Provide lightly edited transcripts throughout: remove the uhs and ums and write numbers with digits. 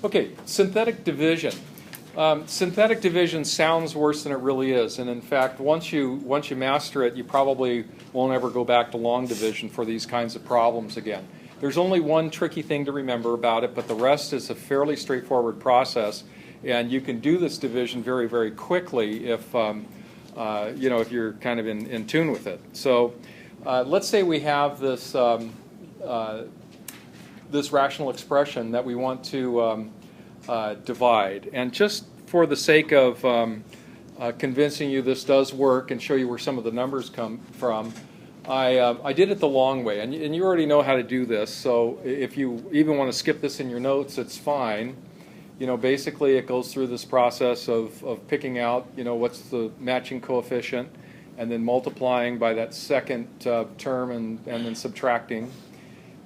Okay, synthetic division. Synthetic division sounds worse than it really is, and in fact, once you master it, you probably won't ever go back to long division for these kinds of problems again. There's only one tricky thing to remember about it, but the rest is a fairly straightforward process, and you can do this division very, very quickly if if you're kind of in tune with it. So, let's say we have this this rational expression that we want to divide. And just for the sake of convincing you this does work and show you where some of the numbers come from, I did it the long way. And you already know how to do this, so if you even want to skip this in your notes, it's fine. You know, basically it goes through this process of picking out, what's the matching coefficient, and then multiplying by that second term and then subtracting.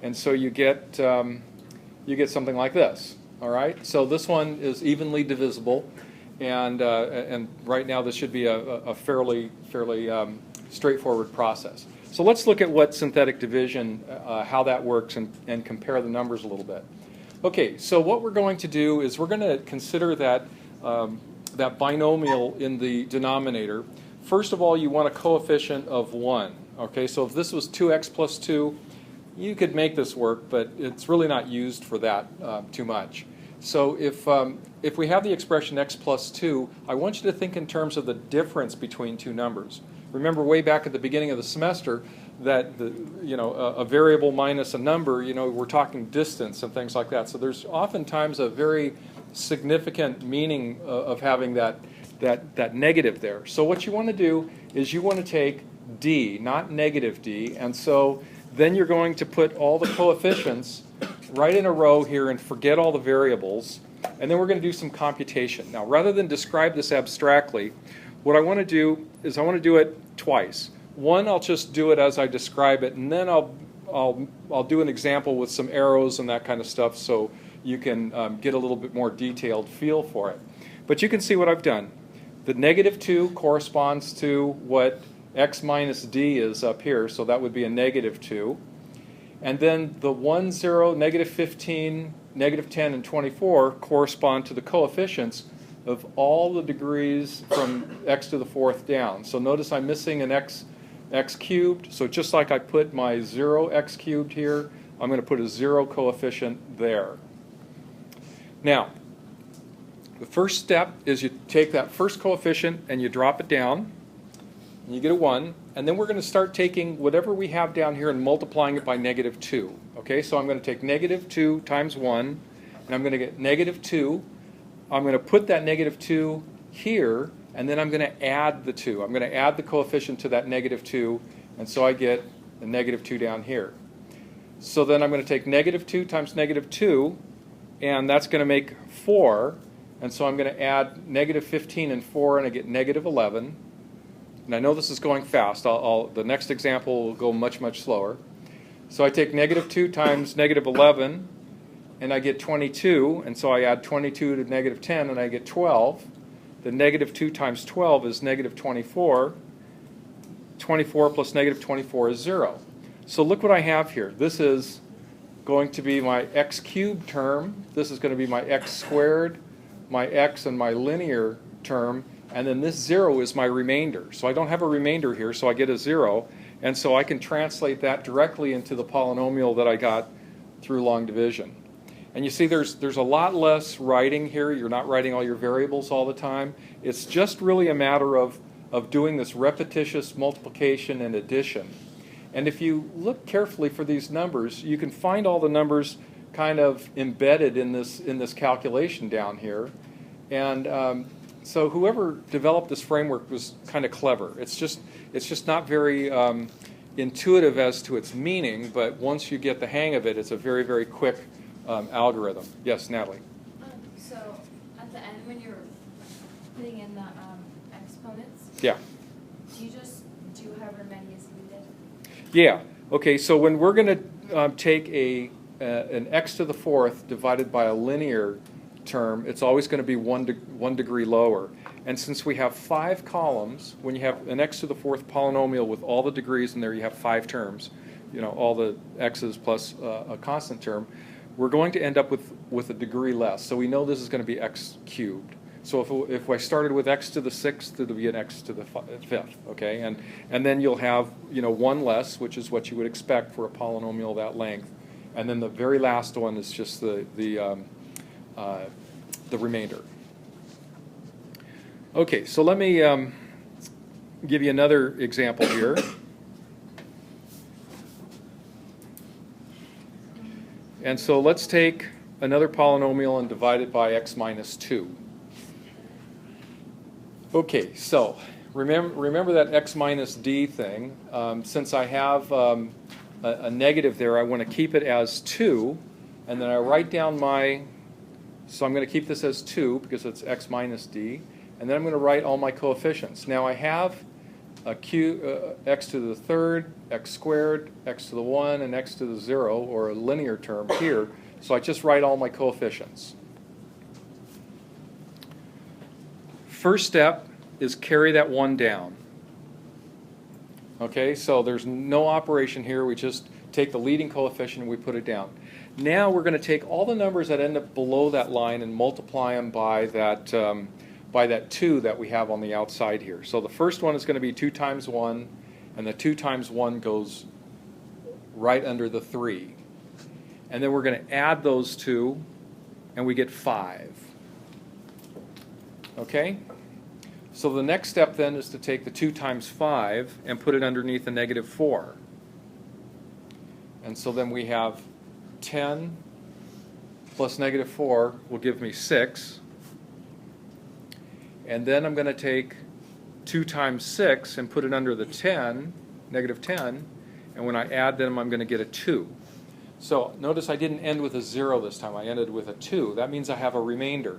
And so you get something like this. All right. So this one is evenly divisible, and right now this should be a fairly straightforward process. So let's look at what synthetic division, how that works, and compare the numbers a little bit. Okay. So what we're going to do is we're going to consider that that binomial in the denominator. First of all, you want a coefficient of 1. Okay. So if this was 2x plus 2. You could make this work, but it's really not used for that too much. So if we have the expression x plus 2, I want you to think in terms of the difference between two numbers. Remember way back at the beginning of the semester that a variable minus a number, we're talking distance and things like that. So there's oftentimes a very significant meaning of having that negative there. So what you want to do is you want to take d, not negative d, and so then you're going to put all the coefficients right in a row here and forget all the variables, and then we're going to do some computation. Now, rather than describe this abstractly, what I want to do is I want to do it twice. One, I'll just do it as I describe it, and then I'll do an example with some arrows and that kind of stuff so you can get a little bit more detailed feel for it. But you can see what I've done. The negative 2 corresponds to what x minus d is up here, so that would be a negative 2. And then the 1, 0, negative 15, negative 10, and 24 correspond to the coefficients of all the degrees from x to the 4th down. So notice I'm missing an x cubed, so just like I put my 0x cubed here, I'm going to put a 0 coefficient there. Now, the first step is you take that first coefficient and you drop it down. And you get a 1, and then we're going to start taking whatever we have down here and multiplying it by negative 2. Okay, so I'm going to take negative 2 times 1, and I'm going to get negative 2. I'm going to put that negative 2 here, and then I'm going to add the 2. I'm going to add the coefficient to that negative 2, and so I get the negative 2 down here. So then I'm going to take negative 2 times negative 2, and that's going to make 4, and so I'm going to add negative 15 and 4, and I get negative 11. And I know this is going fast. The next example will go much, much slower. So I take negative 2 times negative 11, and I get 22. And so I add 22 to negative 10, and I get 12. The negative 2 times 12 is negative 24. 24 plus negative 24 is 0. So look what I have here. This is going to be my x cubed term. This is going to be my x squared, my x, and my linear term. And then this 0 is my remainder. So I don't have a remainder here, so I get a 0. And so I can translate that directly into the polynomial that I got through long division. And you see there's a lot less writing here. You're not writing all your variables all the time. It's just really a matter of doing this repetitious multiplication and addition. And if you look carefully for these numbers, you can find all the numbers kind of embedded in this calculation down here. And so whoever developed this framework was kind of clever. It's just not very intuitive as to its meaning, but once you get the hang of it, it's a very, very quick algorithm. Yes, Natalie? So at the end when you're putting in the exponents, yeah, do you just do however many is needed? Yeah. Okay, so when we're going to take an x to the 4th divided by a linear term, it's always going to be one degree lower. And since we have 5 columns, when you have an x to the 4th polynomial with all the degrees in there, you have 5 terms, all the x's plus a constant term, we're going to end up with with a degree less. So we know this is going to be x cubed. So if I started with x to the 6th, it'll be an x to the 5th, okay? And then you'll have, you know, one less, which is what you would expect for a polynomial that length. And then the very last one is just the remainder. Okay, so let me give you another example here. And so let's take another polynomial and divide it by x minus 2. Okay, so remember that x minus d thing. Since I have a negative there, I want to keep it as 2, and then I write down my, so I'm going to keep this as 2 because it's x minus d, and then I'm going to write all my coefficients. Now I have x to the 3rd, x squared, x to the 1, and x to the 0, or a linear term here, so I just write all my coefficients. First step is carry that 1 down. Okay, so there's no operation here. We just take the leading coefficient and we put it down. Now we're going to take all the numbers that end up below that line and multiply them by that 2 that we have on the outside here. So the first one is going to be 2 times 1, and the 2 times 1 goes right under the 3. And then we're going to add those two, and we get 5. Okay? So the next step then is to take the 2 times 5 and put it underneath the negative 4. And so then we have 10 plus negative 4 will give me 6. And then I'm going to take 2 times 6 and put it under the 10, negative 10. And when I add them, I'm going to get a 2. So notice I didn't end with a 0 this time. I ended with a 2. That means I have a remainder.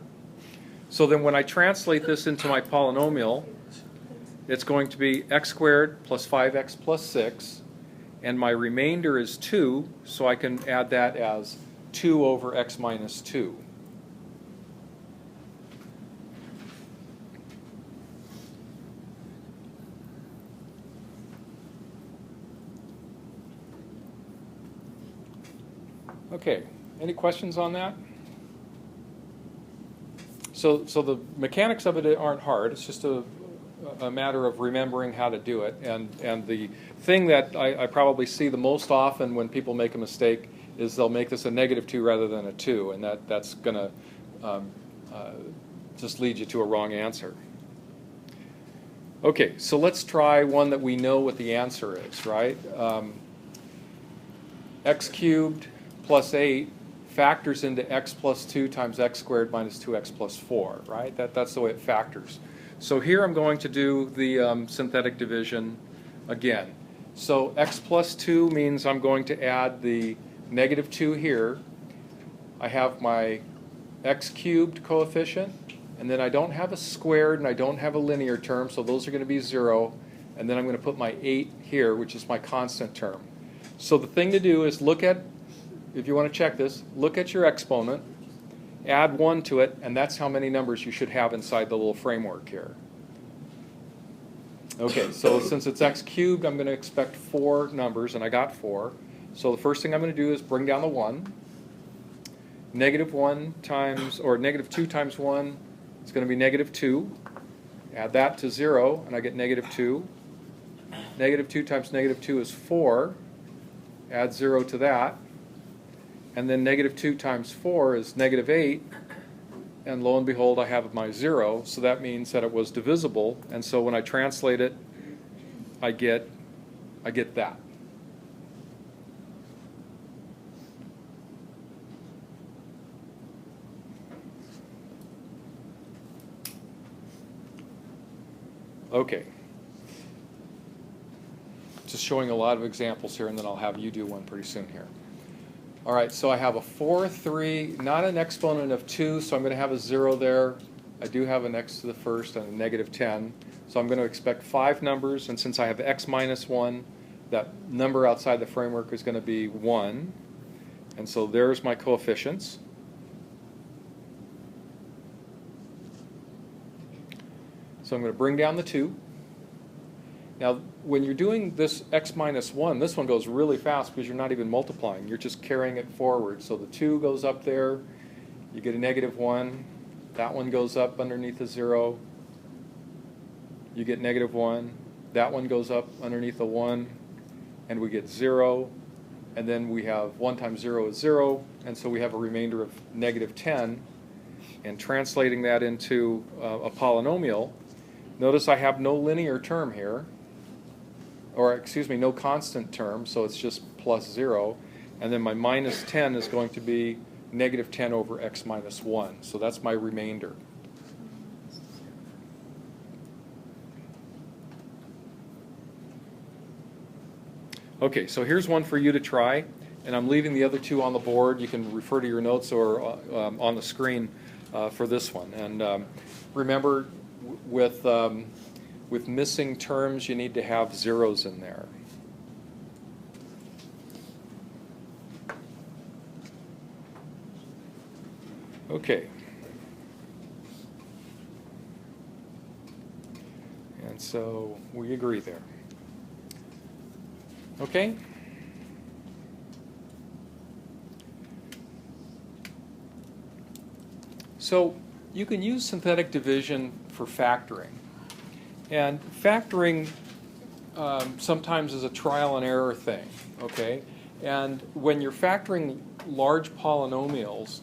So then when I translate this into my polynomial, it's going to be x squared plus 5x plus 6. And my remainder is 2, so I can add that as 2 over x minus 2. Okay, any questions on that? So the mechanics of it aren't hard. It's just a matter of remembering how to do it. And the thing that I probably see the most often when people make a mistake is they'll make this a negative 2 rather than a 2, and that's going to just lead you to a wrong answer. Okay, so let's try one that we know what the answer is, right? X cubed plus 8 factors into x plus 2 times x squared minus 2x plus 4, right? That's the way it factors. So here I'm going to do the synthetic division again. So x plus 2 means I'm going to add the negative 2 here. I have my x cubed coefficient, and then I don't have a squared and I don't have a linear term, so those are going to be 0. And then I'm going to put my 8 here, which is my constant term. So the thing to do is look at, if you want to check this, look at your exponent, add 1 to it, and that's how many numbers you should have inside the little framework here. Okay, so since it's x cubed, I'm going to expect 4 numbers, and I got 4. So the first thing I'm going to do is bring down the 1. Negative 1 times, or negative 2 times 1 is going to be negative 2. Add that to 0, and I get negative 2. Negative 2 times negative 2 is 4. Add 0 to that. And then negative 2 times 4 is negative 8. And lo and behold, I have my 0. So that means that it was divisible. And so when I translate it, I get that. Okay. Just showing a lot of examples here, and then I'll have you do one pretty soon here. All right, so I have a 4, 3, not an exponent of 2, so I'm going to have a 0 there. I do have an x to the first and a negative 10. So I'm going to expect 5 numbers, and since I have x minus 1, that number outside the framework is going to be 1. And so there's my coefficients. So I'm going to bring down the 2. Now, when you're doing this x minus 1, this one goes really fast because you're not even multiplying. You're just carrying it forward. So the 2 goes up there, You get a negative 1. That one goes up underneath a 0. You get negative 1. That one goes up underneath a 1. And we get 0. And then we have 1 times 0 is 0. And so we have a remainder of negative 10. And translating that into a polynomial, notice I have no linear term here. Or excuse me, no constant term, so it's just plus 0. And then my minus 10 is going to be negative 10 over x minus 1. So that's my remainder. Okay, so here's one for you to try. And I'm leaving the other two on the board. You can refer to your notes or on the screen for this one. And remember, with missing terms, you need to have zeros in there. Okay. And so we agree there. Okay? So you can use synthetic division for factoring. And factoring sometimes is a trial and error thing, okay? And when you're factoring large polynomials,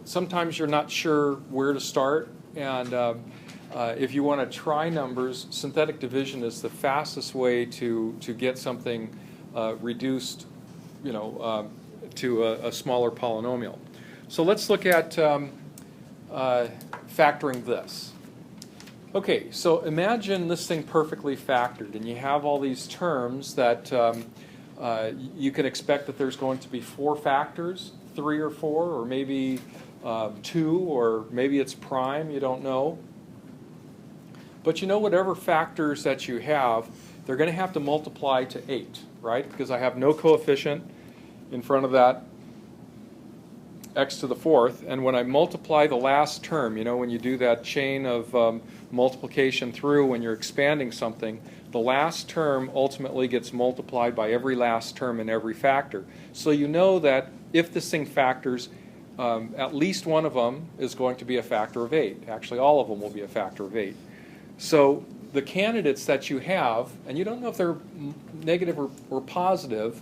sometimes you're not sure where to start. And if you want to try numbers, synthetic division is the fastest way to get something reduced, to a smaller polynomial. So let's look at factoring this. Okay, so imagine this thing perfectly factored, and you have all these terms that you can expect that there's going to be 4 factors, 3 or 4, or maybe 2, or maybe it's prime, you don't know. But whatever factors that you have, they're going to have to multiply to 8, right? Because I have no coefficient in front of that x to the 4th, and when I multiply the last term, when you do that chain of multiplication through when you're expanding something, the last term ultimately gets multiplied by every last term in every factor. So you know that if this thing factors, at least one of them is going to be a factor of 8. Actually, all of them will be a factor of 8. So the candidates that you have, and you don't know if they're negative or positive,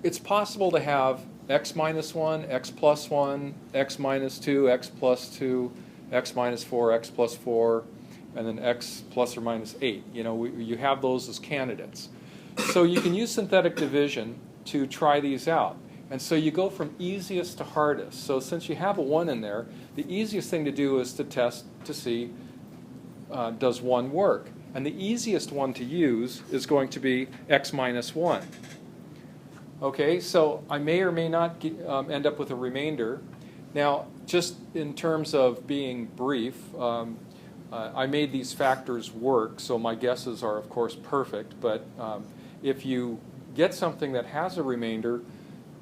it's possible to have x minus 1, x plus 1, x minus 2, x plus 2, x minus 4, x plus 4, and then x plus or minus 8. You have those as candidates. So you can use synthetic division to try these out. And so you go from easiest to hardest. So since you have a 1 in there, the easiest thing to do is to test to see does 1 work. And the easiest one to use is going to be x minus 1. Okay, so I may or may not end up with a remainder. Now, just in terms of being brief, I made these factors work, so my guesses are, of course, perfect. But if you get something that has a remainder,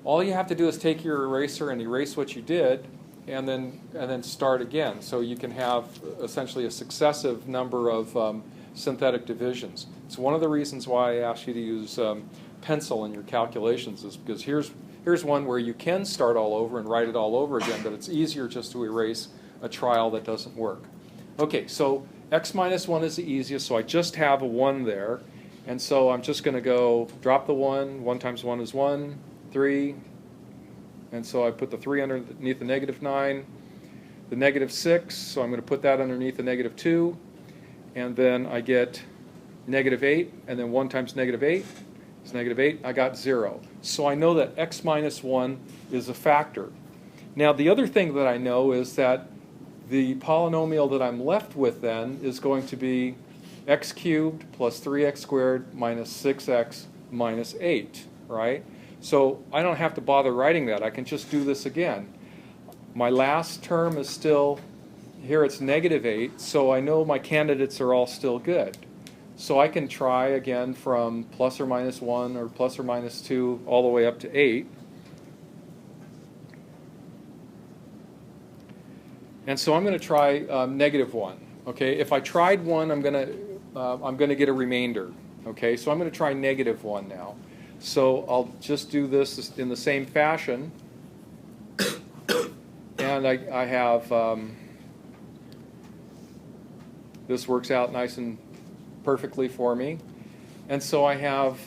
all you have to do is take your eraser and erase what you did, and then start again. So you can have essentially a successive number of synthetic divisions. It's one of the reasons why I asked you to use pencil in your calculations, is because here's one where you can start all over and write it all over again, but it's easier just to erase a trial that doesn't work. Okay, so x minus 1 is the easiest, so I just have a 1 there. And so I'm just going to go drop the 1. 1 times 1 is 1, 3. And so I put the 3 underneath the negative 9. The negative 6, so I'm going to put that underneath the negative 2. And then I get negative 8, and then 1 times negative 8 is negative 8. I got 0. So I know that x minus 1 is a factor. Now the other thing that I know is that the polynomial that I'm left with then is going to be x cubed plus 3x squared minus 6x minus 8, right? So I don't have to bother writing that. I can just do this again. My last term is still, here it's negative 8, so I know my candidates are all still good. So I can try again from plus or minus 1 or plus or minus 2 all the way up to 8. And so I'm going to try negative 1. Okay, if I tried 1, I'm going to get a remainder. Okay, so I'm going to try negative 1 now. So I'll just do this in the same fashion. And I have, this works out nice and perfectly for me. And so I have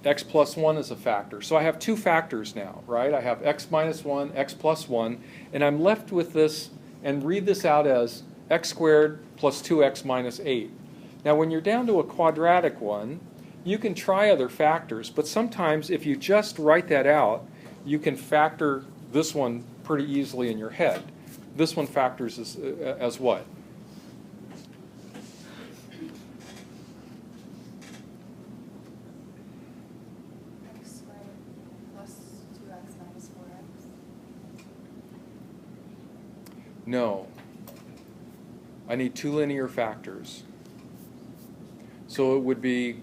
x plus 1 as a factor. So I have two factors now, right? I have x minus 1, x plus 1, and I'm left with this, and read this out as x squared plus 2x minus 8. Now when you're down to a quadratic one, you can try other factors, but sometimes if you just write that out, you can factor this one pretty easily in your head. This one factors as what? X squared plus 2x minus 4x. No. I need two linear factors. So it would be,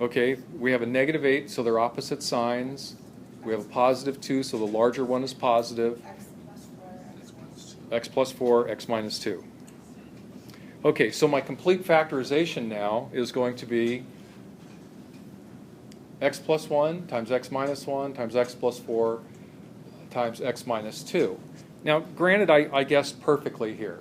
okay, we have a negative 8, so they're opposite signs. We have a positive 2, so the larger one is positive. X plus 4, x minus 2. X plus 4, x minus 2. Okay, so my complete factorization now is going to be x plus 1 times x minus 1 times x plus 4 times x minus 2. Now, granted, I guessed perfectly here.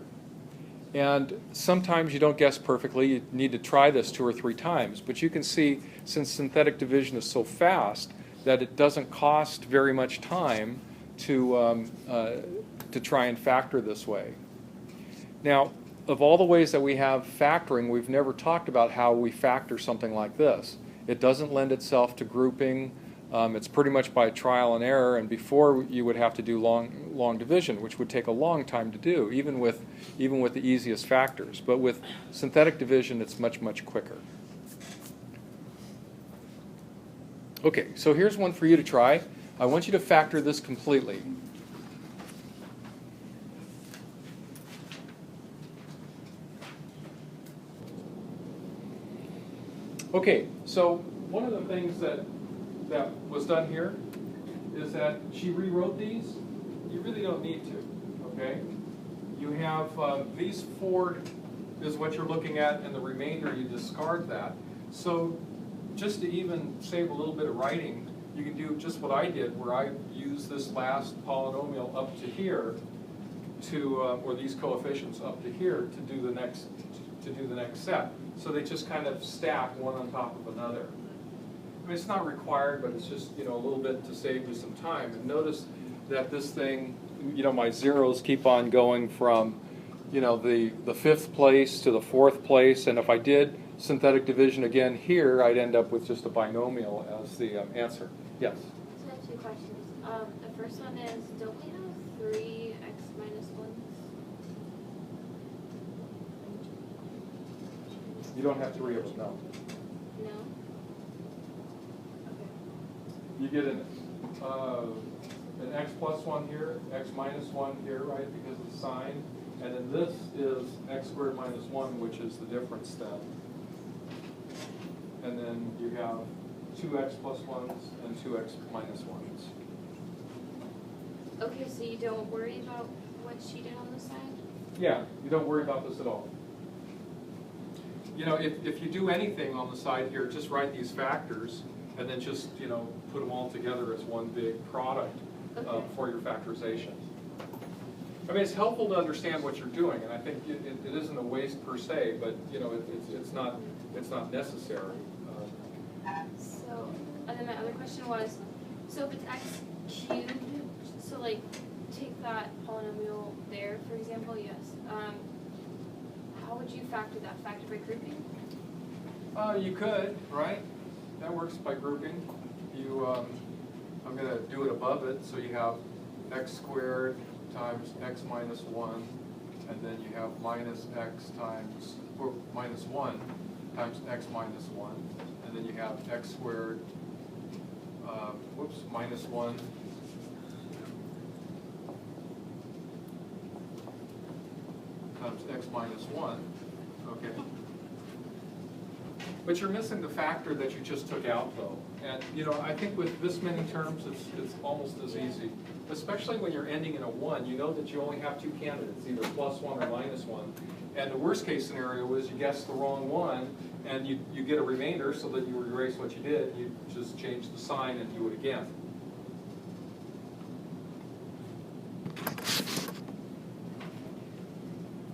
And sometimes you don't guess perfectly. You need to try this 2 or 3 times. But you can see, since synthetic division is so fast, that it doesn't cost very much time to try and factor this way. Now, of all the ways that we have factoring, we've never talked about how we factor something like this. It doesn't lend itself to grouping. It's pretty much by trial and error, and before you would have to do long division, which would take a long time to do, even with the easiest factors. But with synthetic division, it's much, much quicker. Okay, so here's one for you to try. I want you to factor this completely. Okay, so one of the things that was done here is that she rewrote these. You really don't need to, okay? You have these 4 is what you're looking at, and the remainder you discard that. So just to even save a little bit of writing, you can do just what I did, where I use this last polynomial up to here to, or these coefficients up to here to do the next set. So they just kind of stack one on top of another. I mean, it's not required, but it's just, a little bit to save you some time. And notice that this thing, my zeros keep on going from, the 5th place to the 4th place. And if I did synthetic division again here, I'd end up with just a binomial as the answer. Yes? So I have 2 questions. The first one is, don't we have 3 x minus 1s? You don't have 3 of them, no. No? You get an x plus 1 here, x minus 1 here, right, because of the sign. And then this is x squared minus 1, which is the difference then. And then you have 2x plus 1s and 2x minus 1s. Okay, so you don't worry about what she did on the side? Yeah, you don't worry about this at all. If you do anything on the side here, just write these factors and then just, put them all together as one big product for your factorization. I mean, it's helpful to understand what you're doing, and I think it isn't a waste per se, but, it's not necessary. So, and then my other question was, so if it's x cubed, so like, take that polynomial there, for example, yes. How would you factor that? Factor by grouping? You could, right? That works by grouping. I'm going to do it above it, so you have x squared times x minus 1, and then you have minus x times, or minus 1 times x minus 1, and then you have x squared, minus 1 times x minus 1, okay? But you're missing the factor that you just took out, though. And, I think with this many terms, it's almost as easy. Especially when you're ending in a 1, you know that you only have 2 candidates, either plus 1 or minus 1. And the worst case scenario is you guess the wrong one, and you get a remainder so that you erase what you did. You just change the sign and do it again.